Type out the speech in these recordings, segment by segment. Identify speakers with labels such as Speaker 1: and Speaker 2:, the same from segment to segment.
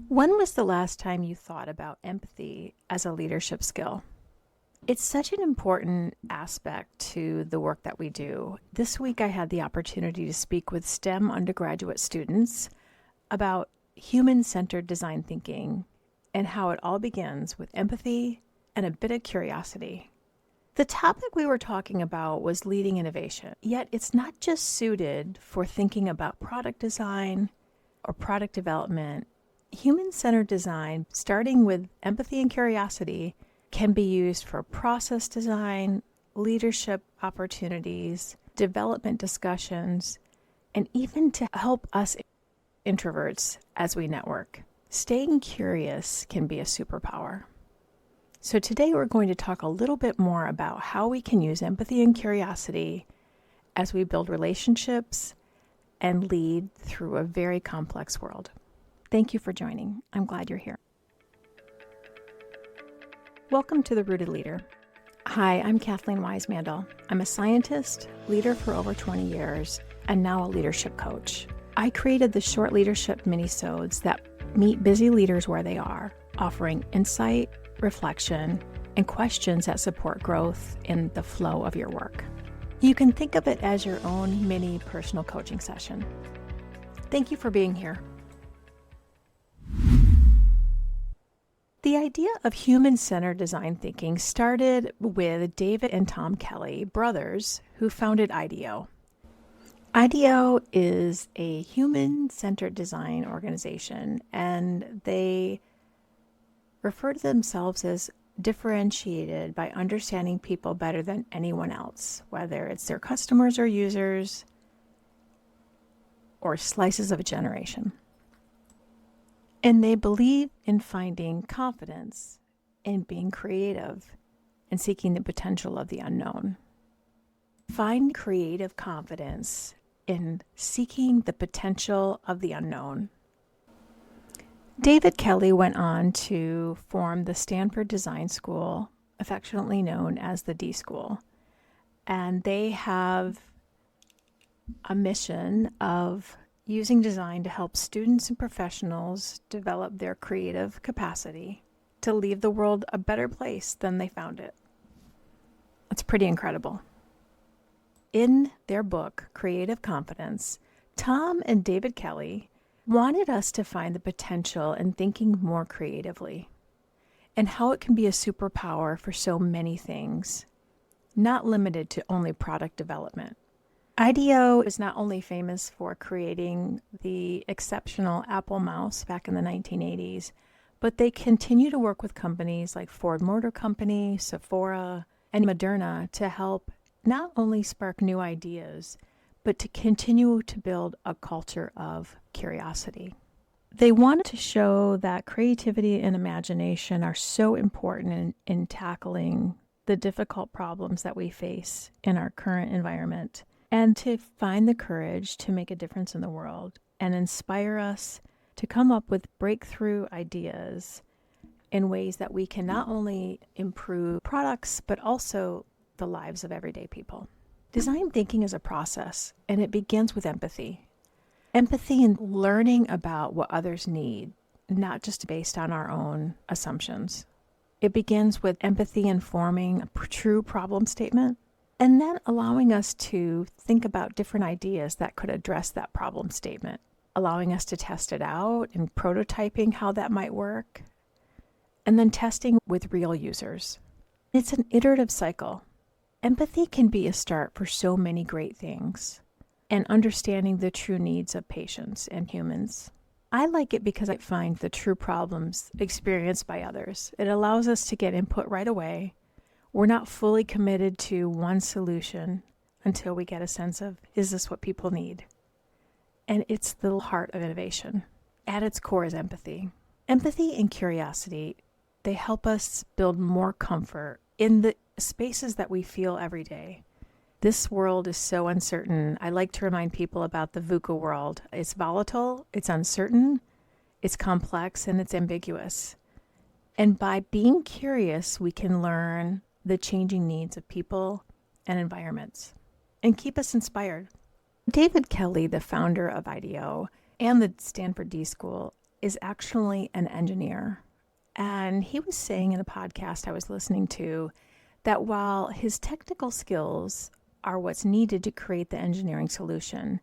Speaker 1: When was the last time you thought about empathy as a leadership skill? It's such an important aspect to the work that we do. This week I had the opportunity to speak with STEM undergraduate students about human centered design thinking and how it all begins with empathy and a bit of curiosity. The topic we were talking about was leading innovation, yet it's not just suited for thinking about product design or product development. Human-centered design, starting with empathy and curiosity, can be used for process design, leadership opportunities, development discussions, and even to help us introverts as we network. Staying curious can be a superpower. So today we're going to talk a little bit more about how we can use empathy and curiosity as we build relationships and lead through a very complex world. Thank you for joining. I'm glad you're here. Welcome to The Rooted Leader. Hi, I'm Kathleen Wisemandle. I'm a scientist, leader for over 20 years, and now a leadership coach. I created the short leadership minisodes that meet busy leaders where they are, offering insight, reflection, and questions that support growth in the flow of your work. You can think of it as your own mini personal coaching session. Thank you for being here. The idea of human-centered design thinking started with David and Tom Kelly, brothers, who founded IDEO. IDEO is a human-centered design organization, and they refer to themselves as differentiated by understanding people better than anyone else, whether it's their customers or users or slices of a generation. And they believe in finding confidence in being creative and seeking the potential of the unknown. Find creative confidence in seeking the potential of the unknown. David Kelly went on to form the Stanford Design School, affectionately known as the D School. And they have a mission of using design to help students and professionals develop their creative capacity to leave the world a better place than they found it. That's pretty incredible. In their book, Creative Confidence, Tom and David Kelly wanted us to find the potential in thinking more creatively and how it can be a superpower for so many things, not limited to only product development. IDEO is not only famous for creating the exceptional Apple mouse back in the 1980s, but they continue to work with companies like Ford Motor Company, Sephora, and Moderna to help not only spark new ideas, but to continue to build a culture of curiosity. They wanted to show that creativity and imagination are so important in tackling the difficult problems that we face in our current environment, and to find the courage to make a difference in the world and inspire us to come up with breakthrough ideas in ways that we can not only improve products, but also the lives of everyday people. Design thinking is a process, and it begins with empathy. Empathy in learning about what others need, not just based on our own assumptions. It begins with empathy in forming a true problem statement, and then allowing us to think about different ideas that could address that problem statement, allowing us to test it out and prototyping how that might work, and then testing with real users. It's an iterative cycle. Empathy can be a start for so many great things, and understanding the true needs of patients and humans. I like it because I find the true problems experienced by others. It allows us to get input right away. We're not fully committed to one solution until we get a sense of, is this what people need? And it's the heart of innovation. At its core is empathy. Empathy and curiosity, they help us build more comfort in the spaces that we feel every day. This world is so uncertain. I like to remind people about the VUCA world. It's volatile, it's uncertain, it's complex, and it's ambiguous. And by being curious, we can learn the changing needs of people and environments and keep us inspired. David Kelly, the founder of IDEO and the Stanford D School, is actually an engineer. And he was saying in a podcast I was listening to that while his technical skills are what's needed to create the engineering solution,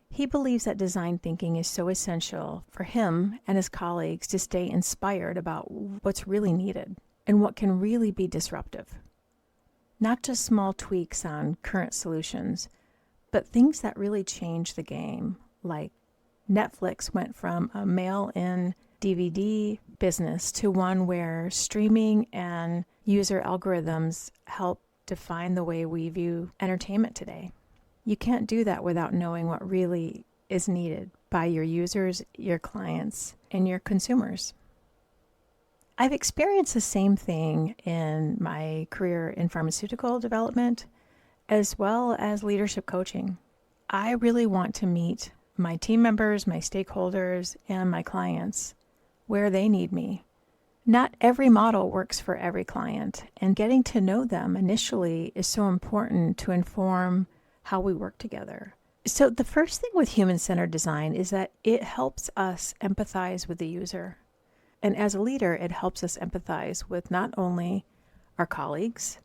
Speaker 1: he believes that design thinking is so essential for him and his colleagues to stay inspired about what's really needed and what can really be disruptive. Not just small tweaks on current solutions, but things that really change the game, like Netflix went from a mail-in DVD business to one where streaming and user algorithms help define the way we view entertainment today. You can't do that without knowing what really is needed by your users, your clients, and your consumers. I've experienced the same thing in my career in pharmaceutical development, as well as leadership coaching. I really want to meet my team members, my stakeholders, and my clients where they need me. Not every model works for every client, and getting to know them initially is so important to inform how we work together. So the first thing with human-centered design is that it helps us empathize with the user. And as a leader, it helps us empathize with not only our colleagues,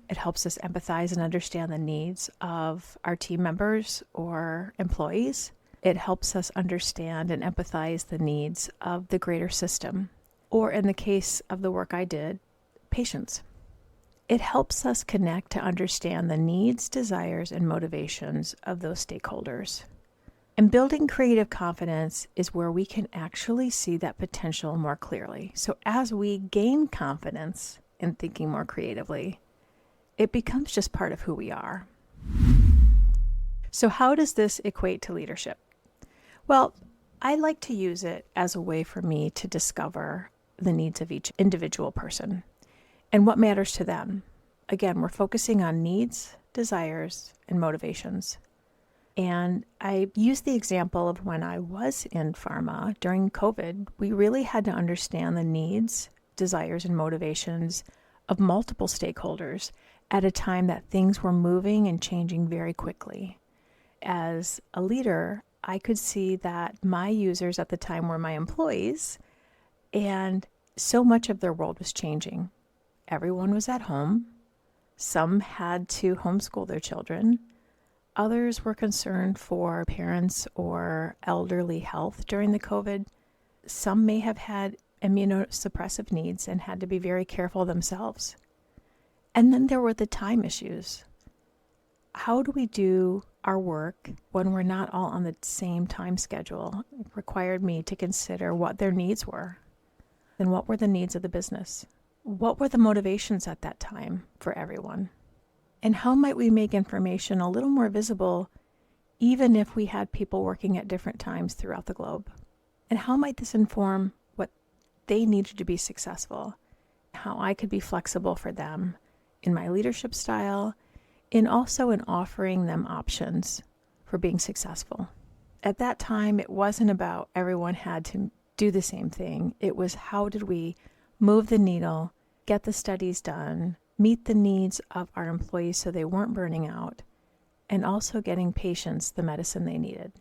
Speaker 1: it helps us empathize and understand the needs of our team members or employees. It helps us understand and empathize the needs of the greater system, or in the case of the work I did, patients. It helps us connect to understand the needs, desires, and motivations of those stakeholders. And building creative confidence is where we can actually see that potential more clearly. So as we gain confidence in thinking more creatively, it becomes just part of who we are. So how does this equate to leadership? Well, I like to use it as a way for me to discover the needs of each individual person and what matters to them. Again, we're focusing on needs, desires, and motivations. And I use the example of when I was in pharma during COVID. We really had to understand the needs, desires, and motivations of multiple stakeholders at a time that things were moving and changing very quickly. As a leader, I could see that my users at the time were my employees, and so much of their world was changing. Everyone was at home. Some had to homeschool their children. Others were concerned for parents or elderly health during the COVID. Some may have had immunosuppressive needs and had to be very careful themselves. And then there were the time issues. How do we do our work when we're not all on the same time schedule? It required me to consider what their needs were and what were the needs of the business. What were the motivations at that time for everyone? And how might we make information a little more visible even if we had people working at different times throughout the globe? And how might this inform what they needed to be successful? How I could be flexible for them in my leadership style and also in offering them options for being successful. At that time, it wasn't about everyone had to do the same thing. It was how did we move the needle, get the studies done, meet the needs of our employees so they weren't burning out, and also getting patients the medicine they needed.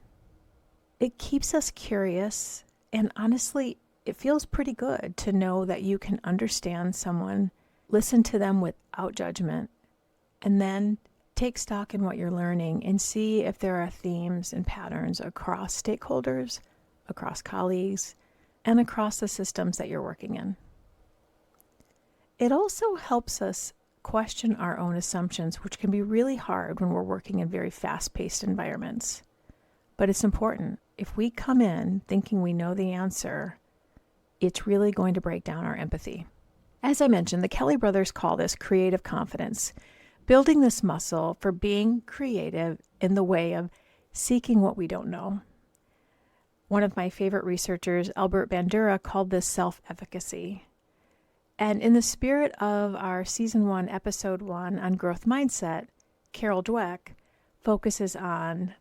Speaker 1: It keeps us curious, and honestly, it feels pretty good to know that you can understand someone, listen to them without judgment, and then take stock in what you're learning and see if there are themes and patterns across stakeholders, across colleagues, and across the systems that you're working in. It also helps us question our own assumptions, which can be really hard when we're working in very fast-paced environments. But it's important. If we come in thinking we know the answer, it's really going to break down our empathy. As I mentioned, the Kelly brothers call this creative confidence, building this muscle for being creative in the way of seeking what we don't know. One of my favorite researchers, Albert Bandura, called this self-efficacy. And in the spirit of our Season 1, Episode 1 on growth mindset, Carol Dweck focuses on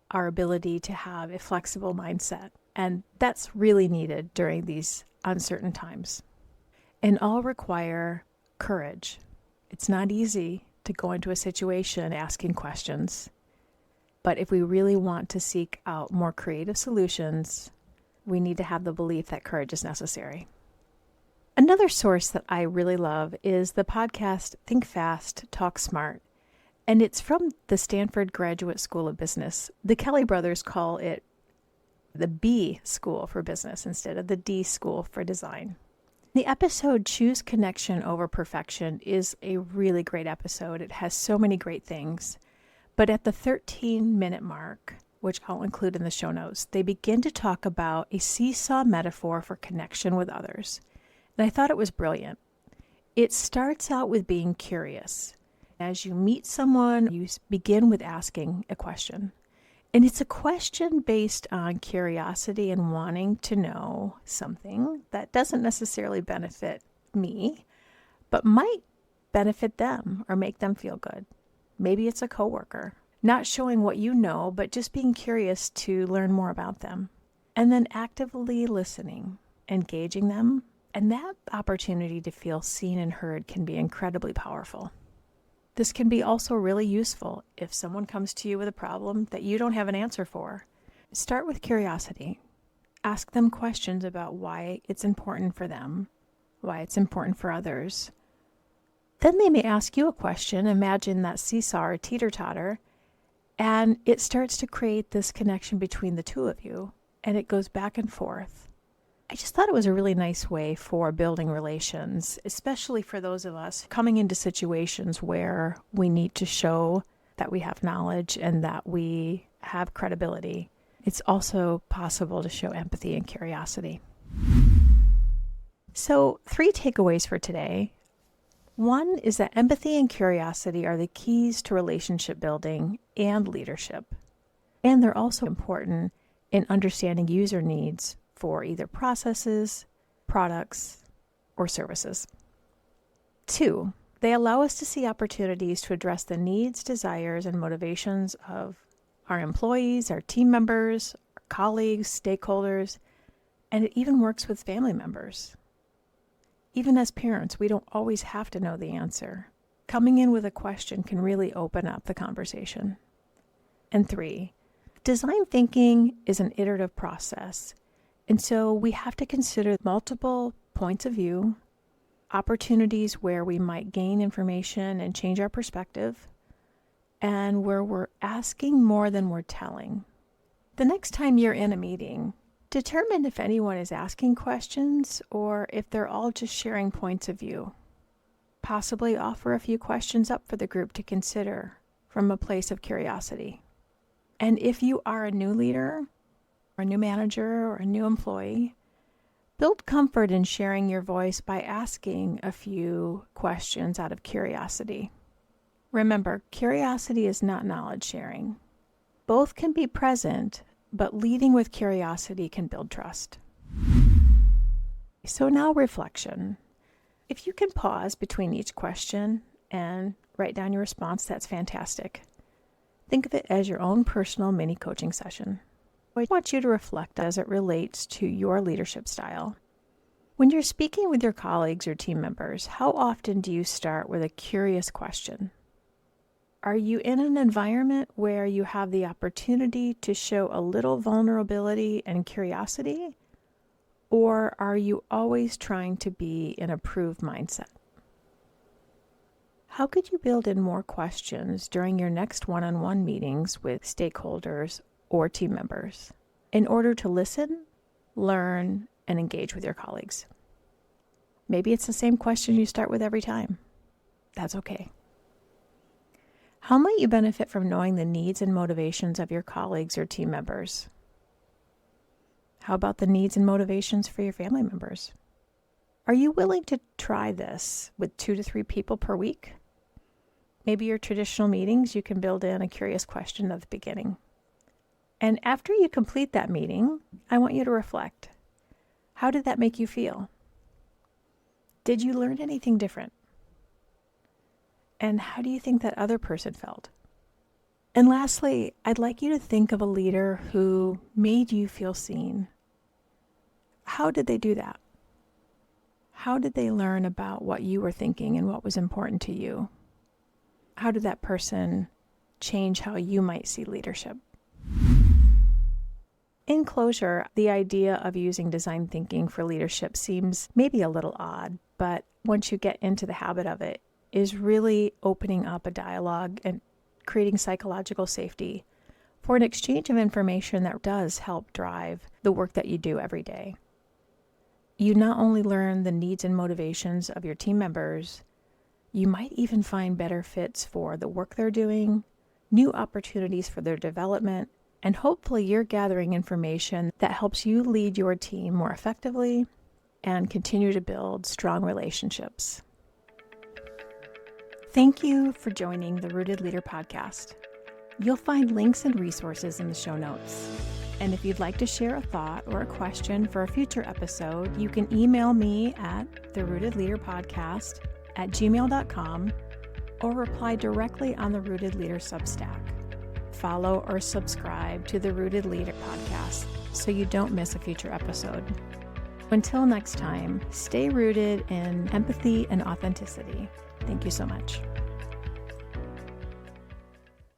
Speaker 1: our ability to have a flexible mindset. And that's really needed during these uncertain times. And all require courage. It's not easy to go into a situation asking questions. But if we really want to seek out more creative solutions, we need to have the belief that courage is necessary. Another source that I really love is the podcast Think Fast, Talk Smart. And it's from the Stanford Graduate School of Business. The Kelly brothers call it the B School for Business instead of the D School for Design. The episode Choose Connection Over Perfection is a really great episode. It has so many great things. But at the 13-minute mark, which I'll include in the show notes, they begin to talk about a seesaw metaphor for connection with others. And I thought it was brilliant. It starts out with being curious. As you meet someone, you begin with asking a question. And it's a question based on curiosity and wanting to know something that doesn't necessarily benefit me, but might benefit them or make them feel good. Maybe it's a coworker, not showing what you know, but just being curious to learn more about them. And then actively listening, engaging them. And that opportunity to feel seen and heard can be incredibly powerful. This can be also really useful if someone comes to you with a problem that you don't have an answer for. Start with curiosity. Ask them questions about why it's important for them, why it's important for others. Then they may ask you a question. Imagine that seesaw or teeter-totter, and it starts to create this connection between the two of you, and it goes back and forth. I just thought it was a really nice way for building relations, especially for those of us coming into situations where we need to show that we have knowledge and that we have credibility. It's also possible to show empathy and curiosity. So 3 takeaways for today. 1 is that empathy and curiosity are the keys to relationship building and leadership. And they're also important in understanding user needs for either processes, products, or services. 2, they allow us to see opportunities to address the needs, desires, and motivations of our employees, our team members, our colleagues, stakeholders, and it even works with family members. Even as parents, we don't always have to know the answer. Coming in with a question can really open up the conversation. And 3, design thinking is an iterative process. And so we have to consider multiple points of view, opportunities where we might gain information and change our perspective, and where we're asking more than we're telling. The next time you're in a meeting, determine if anyone is asking questions or if they're all just sharing points of view. Possibly offer a few questions up for the group to consider from a place of curiosity. And if you are a new leader, or a new manager, or a new employee, build comfort in sharing your voice by asking a few questions out of curiosity. Remember, curiosity is not knowledge sharing. Both can be present, but leading with curiosity can build trust. So now reflection. If you can pause between each question and write down your response, that's fantastic. Think of it as your own personal mini coaching session. I want you to reflect as it relates to your leadership style. When you're speaking with your colleagues or team members, how often do you start with a curious question? Are you in an environment where you have the opportunity to show a little vulnerability and curiosity? Or are you always trying to be in a prove mindset? How could you build in more questions during your next one-on-one meetings with stakeholders or team members in order to listen, learn, and engage with your colleagues? Maybe it's the same question you start with every time. That's okay. How might you benefit from knowing the needs and motivations of your colleagues or team members? How about the needs and motivations for your family members? Are you willing to try this with 2 to 3 people per week? Maybe your traditional meetings, you can build in a curious question at the beginning. And after you complete that meeting, I want you to reflect. How did that make you feel? Did you learn anything different? And how do you think that other person felt? And lastly, I'd like you to think of a leader who made you feel seen. How did they do that? How did they learn about what you were thinking and what was important to you? How did that person change how you might see leadership? In closure, the idea of using design thinking for leadership seems maybe a little odd, but once you get into the habit of it, is really opening up a dialogue and creating psychological safety for an exchange of information that does help drive the work that you do every day. You not only learn the needs and motivations of your team members, you might even find better fits for the work they're doing, new opportunities for their development, and hopefully you're gathering information that helps you lead your team more effectively and continue to build strong relationships. Thank you for joining the Rooted Leader podcast. You'll find links and resources in the show notes. And if you'd like to share a thought or a question for a future episode, you can email me at therootedleaderpodcast@gmail.com or reply directly on the Rooted Leader Substack. Follow or subscribe to the Rooted Leader podcast so you don't miss a future episode. Until next time, stay rooted in empathy and authenticity. Thank you so much.